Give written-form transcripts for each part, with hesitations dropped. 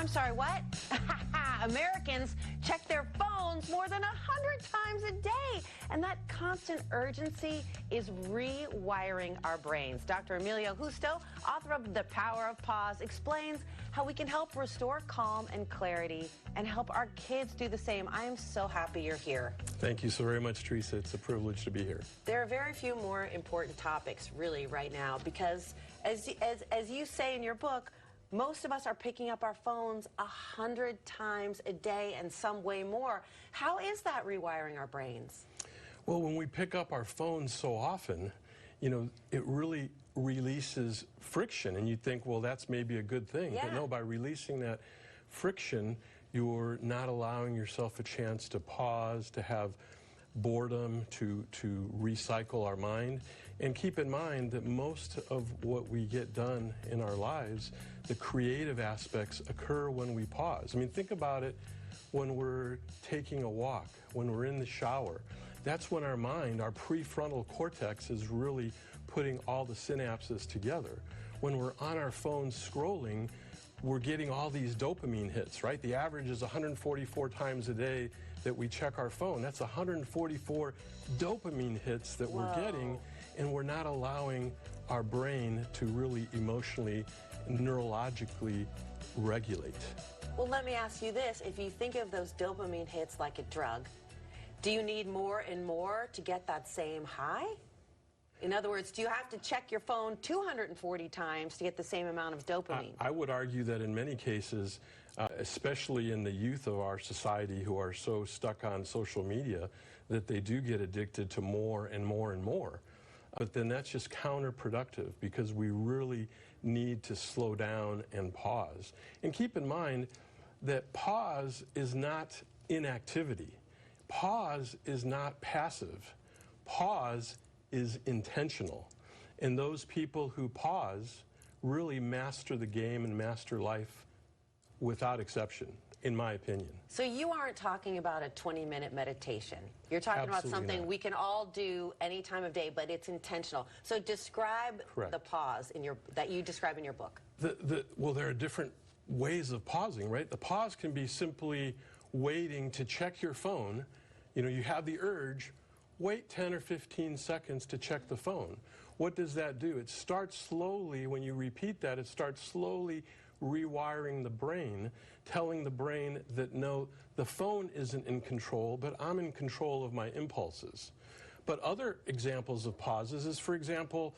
I'm sorry, what? Americans check their phones more than 100 times a day, and that constant urgency is rewiring our brains. Dr. Emilio Justo, author of The Power of Pause, explains how we can help restore calm and clarity and help our kids do the same. I am so happy you're here. Thank you so very much, Teresa. It's a privilege to be here. There are very few more important topics, really, right now, because as you say in your book, most of us are picking up our phones 100 times a day and some way more. How is that rewiring our brains? Well, when we pick up our phones so often, you know, it really releases friction, and you think, well, that's maybe a good thing. Yeah. But no, by releasing that friction, you're not allowing yourself a chance to pause, to have boredom, to recycle our mind. And keep in mind that most of what we get done in our lives, the creative aspects occur when we pause. I mean, think about it when we're taking a walk, when we're in the shower. That's when our mind, our prefrontal cortex, is really putting all the synapses together. When we're on our phones scrolling, we're getting all these dopamine hits, right? The average is 144 times a day that we check our phone. That's 144 dopamine hits that we're getting, and we're not allowing our brain to really emotionally, neurologically regulate. Well, let me ask you this. If you think of those dopamine hits like a drug, do you need more and more to get that same high? In other words, do you have to check your phone 240 times to get the same amount of dopamine? I would argue that in many cases, especially in the youth of our society who are so stuck on social media, that they do get addicted to more and more and more. But then that's just counterproductive, because we really need to slow down and pause. And keep in mind that pause is not inactivity. Pause is not passive. Pause is intentional. And those people who pause really master the game and master life without exception, in my opinion. So you aren't talking about a 20-minute meditation. You're talking Absolutely about something not. We can all do any time of day, but it's intentional. So describe Correct. the pause that you describe in your book. Well, there are different ways of pausing, right? The pause can be simply waiting to check your phone. You know, you have the urge, wait 10 or 15 seconds to check the phone. What does that do? It starts slowly, when you repeat that, it starts slowly rewiring the brain, telling the brain that no, the phone isn't in control, but I'm in control of my impulses. But other examples of pauses is, for example,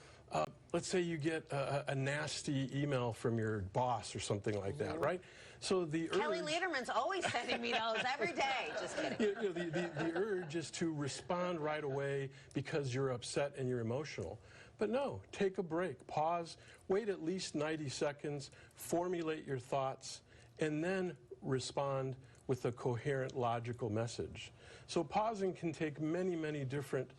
let's say you get a nasty email from your boss or something like that, right? So the urge... Kelly Lederman's always sending me those every day. Just kidding. You know, the urge is to respond right away because you're upset and you're emotional. But no, take a break, pause, wait at least 90 seconds, formulate your thoughts, and then respond with a coherent, logical message. So pausing can take many, many different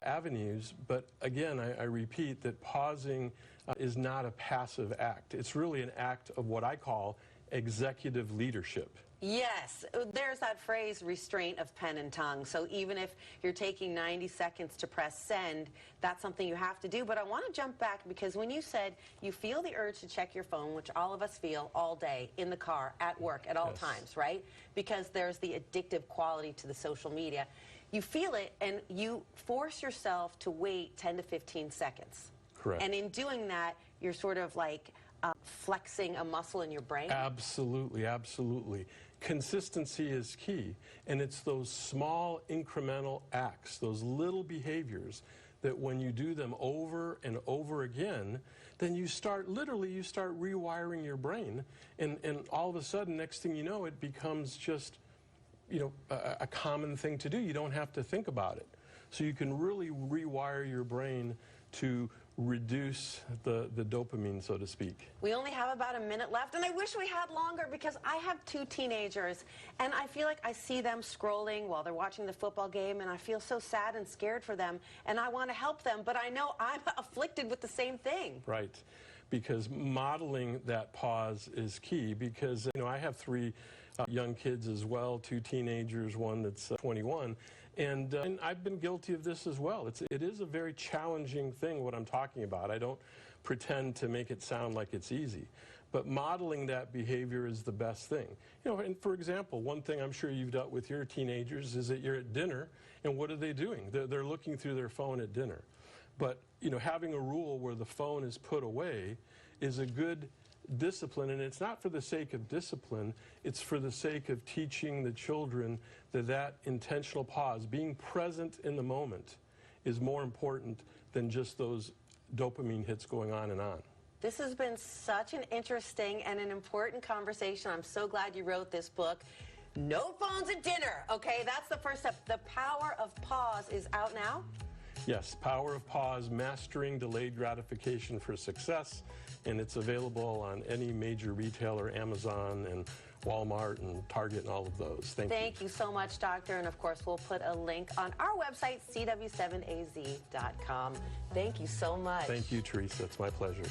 avenues, but again, I repeat that pausing is not a passive act. It's really an act of what I call executive leadership. Yes, there's that phrase, restraint of pen and tongue. So even if you're taking 90 seconds to press send, that's something you have to do. But I want to jump back, because when you said you feel the urge to check your phone, which all of us feel all day, in the car, at work, at all times, right? Because there's the addictive quality to the social media. You feel it, and you force yourself to wait 10 to 15 seconds. Correct. And in doing that, you're sort of like flexing a muscle in your brain? Absolutely, absolutely. Consistency is key, and it's those small incremental acts, those little behaviors, that when you do them over and over again, then you start rewiring your brain, and all of a sudden, next thing you know, it becomes just, you know, a common thing to do. You don't have to think about it. So you can really rewire your brain to reduce the dopamine, so to speak. We only have about a minute left, and I wish we had longer, because I have 2 teenagers, and I feel like I see them scrolling while they're watching the football game, and I feel so sad and scared for them, and I want to help them, but I know I'm afflicted with the same thing. Right, because modeling that pause is key, because, you know, I have 3 young kids as well, 2 teenagers, one that's 21, and I've been guilty of this as well. It is a very challenging thing, what I'm talking about. I don't pretend to make it sound like it's easy. but modeling that behavior is the best thing. You know, and for example, one thing I'm sure you've dealt with your teenagers is that you're at dinner, and what are they doing? They're looking through their phone at dinner. But, you know, having a rule where the phone is put away is a good discipline, and it's not for the sake of discipline, it's for the sake of teaching the children that intentional pause, being present in the moment, is more important than just those dopamine hits going on and on. This has been such an interesting and an important conversation. I'm so glad you wrote this book. No phones at dinner, okay? That's the first step. The Power of Pause is out now? Yes, Power of Pause, Mastering Delayed Gratification for Success, and it's available on any major retailer, Amazon and Walmart and Target and all of those. Thank you so much, Doctor. And of course, we'll put a link on our website, CW7AZ.com. Thank you so much. Thank you, Teresa. It's my pleasure.